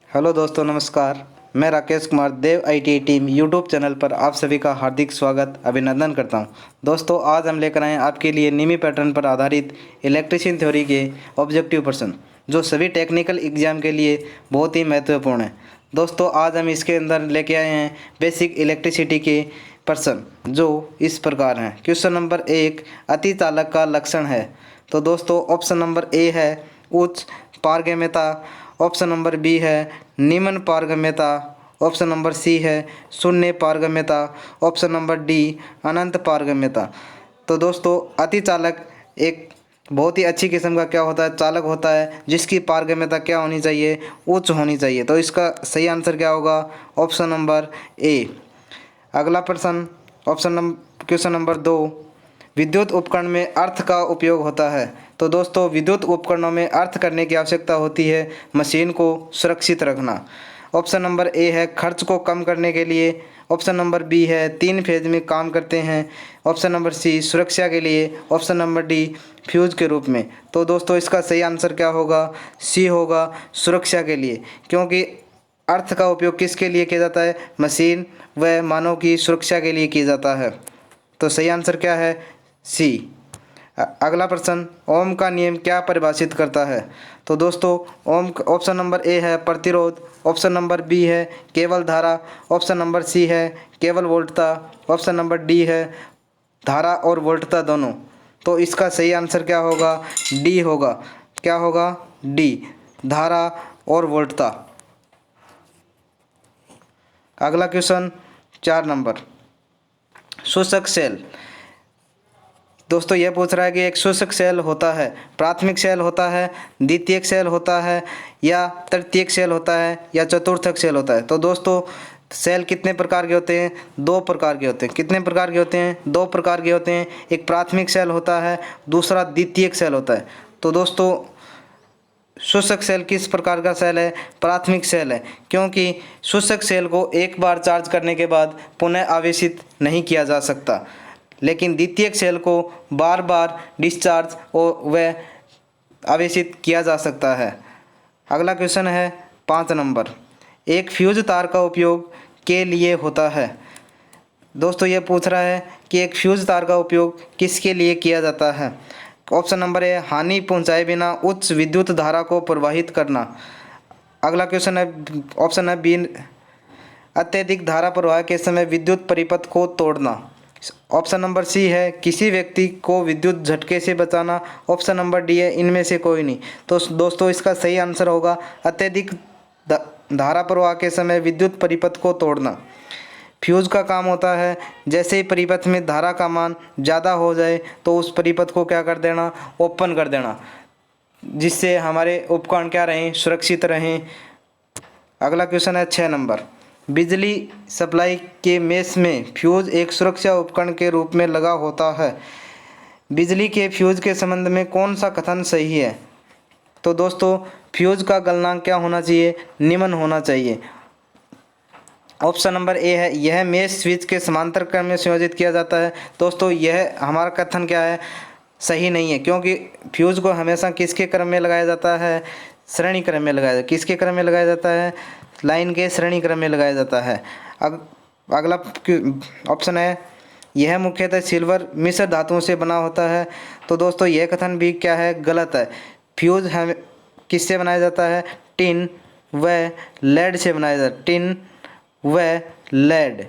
Hello दोस्तों, नमस्कार। मैं राकेश कुमार देव आईटी टीम यूट्यूब चैनल पर आप सभी का हार्दिक स्वागत अभिनंदन करता हूं। दोस्तों, आज हम लेकर आए हैं आपके लिए नीमी पैटर्न पर आधारित इलेक्ट्रीशियन थ्योरी के ऑब्जेक्टिव प्रश्न, जो सभी टेक्निकल एग्जाम के लिए बहुत ही महत्वपूर्ण है। दोस्तों, आज हम इसके अंदर लेके आए हैं बेसिक इलेक्ट्रिसिटी के प्रश्न, जो इस प्रकार हैं। क्वेश्चन नंबर 1, अतिचालक का लक्षण है। तो दोस्तों, ऑप्शन नंबर ए है उच्च पारगम्यता, ऑप्शन नंबर बी है निम्न पारगम्यता, ऑप्शन नंबर सी है शून्य पारगम्यता, ऑप्शन नंबर डी अनंत पारगम्यता। तो दोस्तों, अतिचालक एक बहुत ही अच्छी किस्म का क्या होता है, चालक होता है, जिसकी पारगम्यता क्या होनी चाहिए, उच्च होनी चाहिए। तो इसका सही आंसर क्या होगा, ऑप्शन नंबर ए। अगला प्रश्न, क्वेश्चन नंबर 2, विद्युत उपकरण में अर्थ का उपयोग होता है। तो दोस्तों, विद्युत उपकरणों में अर्थ करने की आवश्यकता होती है मशीन को सुरक्षित रखना। ऑप्शन नंबर ए है खर्च को कम करने के लिए, ऑप्शन नंबर बी है 3 फेज में काम करते हैं, ऑप्शन नंबर सी सुरक्षा के लिए, ऑप्शन नंबर डी फ्यूज के रूप में। तो दोस्तों, इसका सही आंसर क्या होगा, सी होगा, सुरक्षा के लिए। क्योंकि अर्थ का उपयोग किसके लिए किया जाता है, मशीन व मानव की सुरक्षा के लिए किया जाता है। तो सही आंसर क्या है, सी। अगला प्रश्न, ओम का नियम क्या परिभाषित करता है। तो दोस्तों, ओम ऑप्शन नंबर ए है प्रतिरोध, ऑप्शन नंबर बी है केवल धारा, ऑप्शन नंबर सी है केवल वोल्टता, ऑप्शन नंबर डी है धारा और वोल्टता दोनों। तो इसका सही आंसर क्या होगा, डी होगा। क्या होगा, डी, धारा और वोल्टता। अगला क्वेश्चन 4 नंबर, शोषक सेल। दोस्तों, यह पूछ रहा है कि एक शोषक सेल होता है, प्राथमिक सेल होता है, द्वितीयक सेल होता है, या तृतीयक सेल होता है, या चतुर्थक सेल होता है। तो दोस्तों, सेल कितने प्रकार के होते हैं, 2 प्रकार के होते हैं। कितने प्रकार के होते हैं, 2 प्रकार के होते हैं। एक प्राथमिक सेल होता है, दूसरा द्वितीयक सेल होता है। तो दोस्तों, शोषक सेल किस प्रकार का सेल है, प्राथमिक सेल है, क्योंकि शोषक सेल को एक बार चार्ज करने के बाद पुनः आवेशित नहीं किया जा सकता, लेकिन द्वितीयक सेल को बार बार डिस्चार्ज और व आवेशित किया जा सकता है। अगला क्वेश्चन है 5 नंबर, एक फ्यूज तार का उपयोग के लिए होता है। दोस्तों, यह पूछ रहा है कि एक फ्यूज तार का उपयोग किसके लिए किया जाता है। ऑप्शन नंबर ए, हानि पहुंचाए बिना उच्च विद्युत धारा को प्रवाहित करना। अगला क्वेश्चन है ऑप्शन है बी, अत्यधिक धारा प्रवाह के समय विद्युत परिपथ को तोड़ना। ऑप्शन नंबर सी है किसी व्यक्ति को विद्युत झटके से बचाना, ऑप्शन नंबर डी है इनमें से कोई नहीं। तो दोस्तों, इसका सही आंसर होगा अत्यधिक धारा प्रवाह के समय विद्युत परिपथ को तोड़ना। फ्यूज का काम होता है, जैसे ही परिपथ में धारा का मान ज़्यादा हो जाए तो उस परिपथ को क्या कर देना, ओपन कर देना, जिससे हमारे उपकरण क्या रहें, सुरक्षित रहें। अगला क्वेश्चन है 6 नंबर, बिजली सप्लाई के मेष में फ्यूज एक सुरक्षा उपकरण के रूप में लगा होता है। बिजली के फ्यूज के संबंध में कौन सा कथन सही है। तो दोस्तों, फ्यूज का गलनांक क्या होना चाहिए, निम्न होना चाहिए। ऑप्शन नंबर ए है यह मेष स्विच के समांतर क्रम में संयोजित किया जाता है। दोस्तों, यह हमारा कथन क्या है, सही नहीं है, क्योंकि फ्यूज को हमेशा किसके क्रम में लगाया जाता है, श्रेणी क्रम में लगाया जाता है। किसके क्रम में लगाया जाता है, लाइन के श्रेणी क्रम में लगाया जाता है। अगला ऑप्शन है यह मुख्यतः सिल्वर मिश्र धातुओं से बना होता है। तो दोस्तों, यह कथन भी क्या है, गलत है। फ्यूज हम किससे बनाया जाता है, टिन व लेड से बनाया जाता है, टिन व लेड।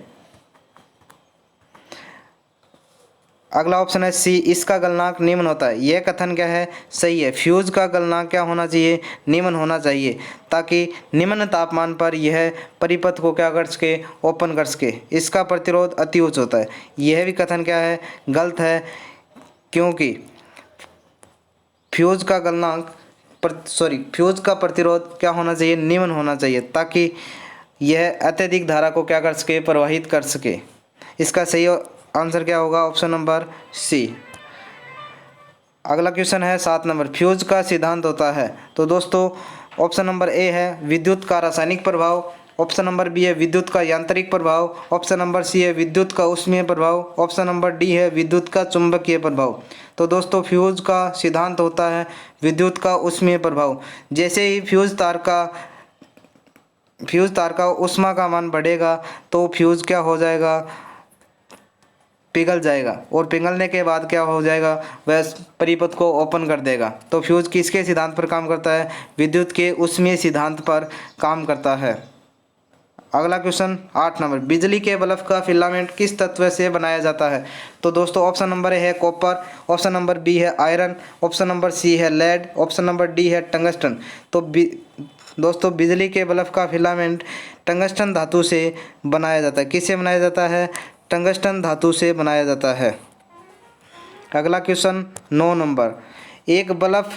अगला ऑप्शन है सी, इसका गलनांक निम्न होता है। यह कथन क्या है, सही है। फ्यूज का गलनांक क्या होना चाहिए, निम्न होना चाहिए, ताकि निम्न तापमान पर यह परिपथ को क्या कर सके, ओपन कर सके। इसका प्रतिरोध अति उच्च होता है। यह भी कथन क्या है, गलत है, क्योंकि फ्यूज का गलनांक फ्यूज का प्रतिरोध क्या होना चाहिए, निम्न होना चाहिए, ताकि यह अत्यधिक धारा को क्या कर सके, प्रवाहित कर सके। इसका सही आंसर क्या होगा, ऑप्शन नंबर सी। अगला क्वेश्चन है 7 नंबर, फ्यूज का सिद्धांत होता है। तो दोस्तों, ऑप्शन नंबर ए है विद्युत का रासायनिक प्रभाव, ऑप्शन नंबर बी है विद्युत का यांत्रिक प्रभाव, ऑप्शन नंबर सी है विद्युत का ऊष्मीय प्रभाव, ऑप्शन नंबर डी है विद्युत का चुंबकीय प्रभाव। तो दोस्तों, फ्यूज का सिद्धांत होता है विद्युत का ऊष्मीय प्रभाव। जैसे ही फ्यूज तार का फ्यूज़ तार का ऊष्मा का मान बढ़ेगा तो फ्यूज़ क्या हो जाएगा, पिघल जाएगा, और पिघलने के बाद क्या हो जाएगा, वह परिपथ को ओपन कर देगा। तो फ्यूज़ किसके सिद्धांत पर काम करता है, विद्युत के ऊष्मीय सिद्धांत पर काम करता है। अगला क्वेश्चन 8 नंबर, बिजली के बल्ब का फिलामेंट किस तत्व से बनाया जाता है। तो दोस्तों ऑप्शन नंबर ए है कॉपर, ऑप्शन नंबर बी है आयरन, ऑप्शन नंबर सी है लेड, ऑप्शन नंबर डी है टंगस्टन। तो दोस्तों बिजली के बल्ब का फिलामेंट टंगस्टन धातु से बनाया जाता है। किससे बनाया जाता है, टंगस्टन धातु से बनाया जाता है। अगला क्वेश्चन 9 नंबर, एक बल्ब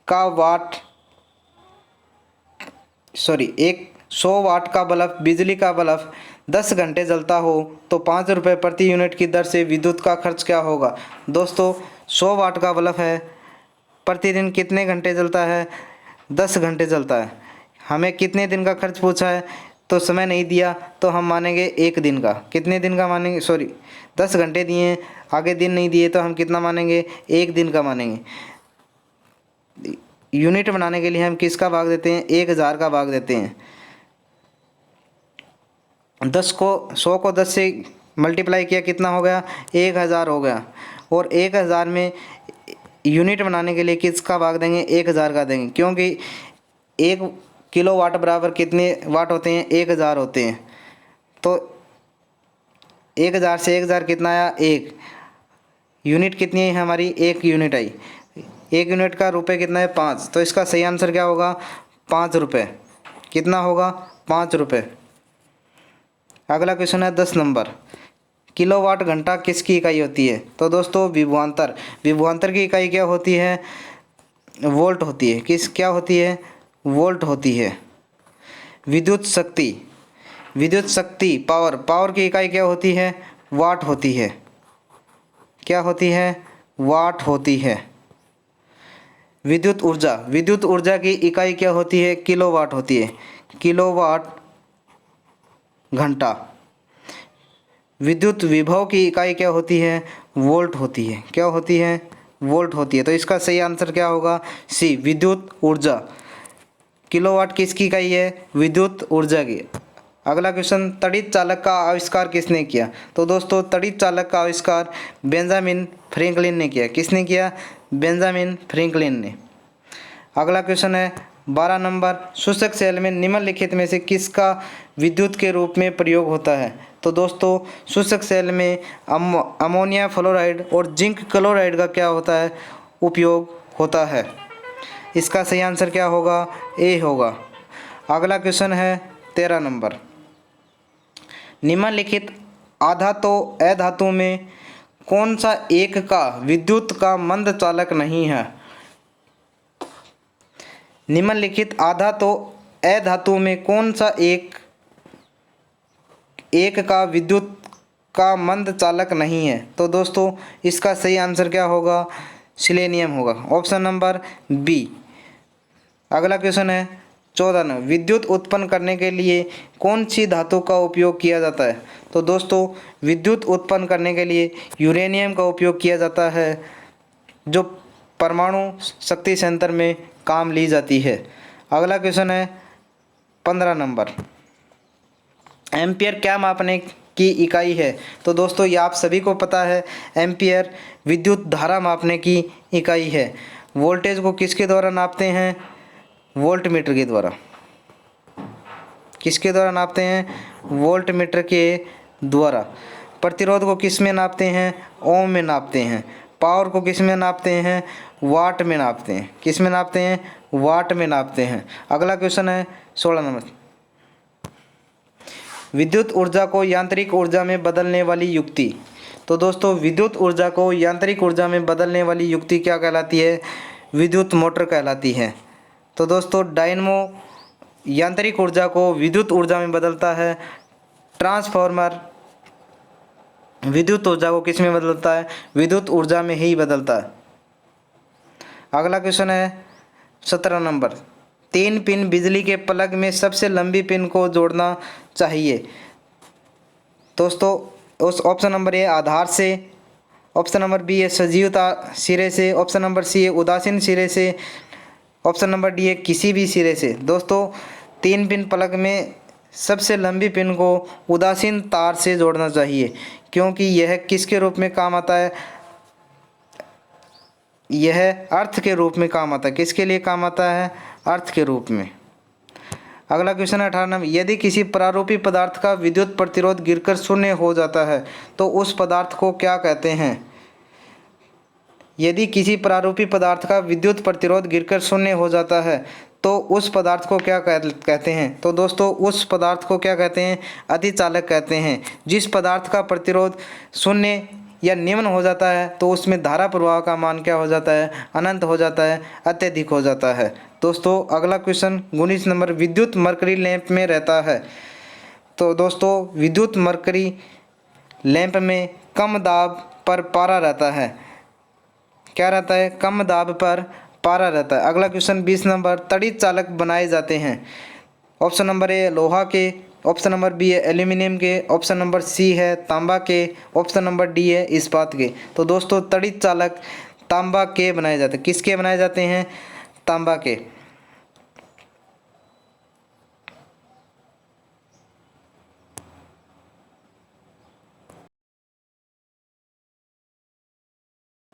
का वाट एक 100 वाट का बल्ब, बिजली का बल्ब 10 घंटे जलता हो तो 5 रुपये प्रति यूनिट की दर से विद्युत का खर्च क्या होगा। दोस्तों 100 वाट का बल्ब है, प्रतिदिन कितने घंटे जलता है, 10 घंटे जलता है। हमें कितने दिन का खर्च पूछा है, तो समय नहीं दिया तो हम मानेंगे 1 दिन का। कितने दिन का मानेंगे, 10 घंटे दिए, आगे दिन नहीं दिए तो हम कितना मानेंगे, 1 दिन का मानेंगे। यूनिट बनाने के लिए हम किसका भाग देते हैं, 1000 का भाग देते हैं। 100 को 10 से मल्टीप्लाई किया, कितना हो गया, 1000 हो गया। और 1000 में यूनिट बनाने के लिए किसका भाग देंगे, 1000 का देंगे, क्योंकि 1 किलो वाट बराबर कितने वाट होते हैं, 1000 होते हैं। तो 1000 से 1000 कितना आया, 1 यूनिट कितनी है हमारी, 1 यूनिट आई। 1 यूनिट का रुपये कितना है, 5। तो इसका सही आंसर क्या होगा, 5 रुपये। कितना होगा, 5 रुपये। अगला क्वेश्चन है 10 नंबर, किलोवाट घंटा किसकी इकाई होती है। तो दोस्तों विभवांतर की इकाई क्या होती है, वोल्ट होती है। क्या होती है, वोल्ट होती है। विद्युत शक्ति पावर की इकाई क्या होती है, वाट होती है। क्या होती है, वाट होती है। विद्युत ऊर्जा की इकाई क्या होती है, किलोवाट होती है। किलोवाट घंटा। विद्युत विभव की इकाई क्या होती है, वोल्ट होती है। क्या होती है, वोल्ट होती है। तो इसका सही आंसर क्या होगा, सी, विद्युत ऊर्जा। किलोवाट किसकी इकाई है, विद्युत ऊर्जा की। अगला क्वेश्चन, तड़ित चालक का आविष्कार किसने किया। तो दोस्तों तड़ित चालक का आविष्कार बेंजामिन फ्रैंकलिन ने किया। किसने किया, बेंजामिन फ्रैंकलिन ने। अगला क्वेश्चन है 12 नंबर, शोषक सेल में निम्नलिखित में से किसका विद्युत के रूप में प्रयोग होता है। तो दोस्तों शोषक सेल में अमोनिया फ्लोराइड और जिंक क्लोराइड का क्या होता है, उपयोग होता है। इसका सही आंसर क्या होगा, ए होगा। अगला क्वेश्चन है 13 नंबर, निम्नलिखित आधातु अधातु में कौन सा एक का विद्युत का मंद चालक नहीं है। निम्नलिखित आधातु अधातु में कौन सा एक का विद्युत का मंद चालक नहीं है। तो दोस्तों इसका सही आंसर क्या होगा, सिलेनियम होगा, ऑप्शन नंबर बी। अगला क्वेश्चन है 14 नंबर, विद्युत उत्पन्न करने के लिए कौन सी धातु का उपयोग किया जाता है। तो दोस्तों विद्युत उत्पन्न करने के लिए यूरेनियम का उपयोग किया जाता है, जो परमाणु शक्ति संयंत्र में काम ली जाती है। अगला क्वेश्चन है 15 नंबर, एम्पियर क्या मापने की इकाई है। तो दोस्तों ये आप सभी को पता है, एम्पियर विद्युत धारा मापने की इकाई है। वोल्टेज को किसके द्वारा नापते हैं, वोल्ट मीटर के द्वारा। किसके द्वारा नापते हैं, वोल्ट मीटर के द्वारा। प्रतिरोध को किस में नापते हैं, ओम में नापते हैं। पावर को किस में नापते हैं, वाट में नापते हैं। किस में नापते हैं, वाट में नापते हैं। अगला क्वेश्चन है 16 नंबर, विद्युत ऊर्जा को यांत्रिक ऊर्जा में बदलने वाली युक्ति। तो दोस्तों विद्युत ऊर्जा को यांत्रिक ऊर्जा में बदलने वाली युक्ति क्या कहलाती है, विद्युत मोटर कहलाती है। तो दोस्तों डायनमो यांत्रिक ऊर्जा को विद्युत ऊर्जा में बदलता है। ट्रांसफार्मर विद्युत ऊर्जा को किस में बदलता है, विद्युत ऊर्जा में ही बदलता है। अगला क्वेश्चन है 17 नंबर, 3 पिन बिजली के प्लग में सबसे लंबी पिन को जोड़ना चाहिए। दोस्तों उस ऑप्शन नंबर ए आधार से, ऑप्शन नंबर बी है सजीवता सिरे से, ऑप्शन नंबर सी है उदासीन सिरे से, ऑप्शन नंबर डी है किसी भी सिरे से। दोस्तों 3 पिन प्लग में सबसे लंबी पिन को उदासीन तार से जोड़ना चाहिए, क्योंकि यह किसके रूप में काम आता है, यह अर्थ के रूप में काम आता है। किसके लिए काम आता है, अर्थ के रूप में। अगला क्वेश्चन है 18 नंबर, यदि किसी प्रारूपी पदार्थ का विद्युत प्रतिरोध गिरकर शून्य हो जाता है तो उस पदार्थ को क्या कहते हैं। यदि किसी प्रारूपी पदार्थ का विद्युत प्रतिरोध गिरकर शून्य हो जाता है तो उस पदार्थ को क्या कहते हैं। तो दोस्तों उस पदार्थ को क्या कहते हैं, अतिचालक कहते हैं। जिस पदार्थ का प्रतिरोध शून्य या निम्न हो जाता है तो उसमें धारा प्रवाह का मान क्या हो जाता है, अनंत हो जाता है, अत्यधिक हो जाता है। दोस्तों अगला क्वेश्चन 19 नंबर, विद्युत मरकरी लैंप में रहता है। तो दोस्तों विद्युत मरकरी लैंप में कम दाब पर पारा रहता है। क्या रहता है, कम दाब पर पारा रहता है। अगला क्वेश्चन 20 नंबर, तड़ित चालक बनाए जाते हैं। ऑप्शन नंबर ए लोहा के, ऑप्शन नंबर बी है एल्यूमिनियम के, ऑप्शन नंबर सी है तांबा के, ऑप्शन नंबर डी है इस्पात के। तो दोस्तों तड़ित चालक तांबा के बनाए जाते हैं। किसके बनाए जाते हैं, तांबा के।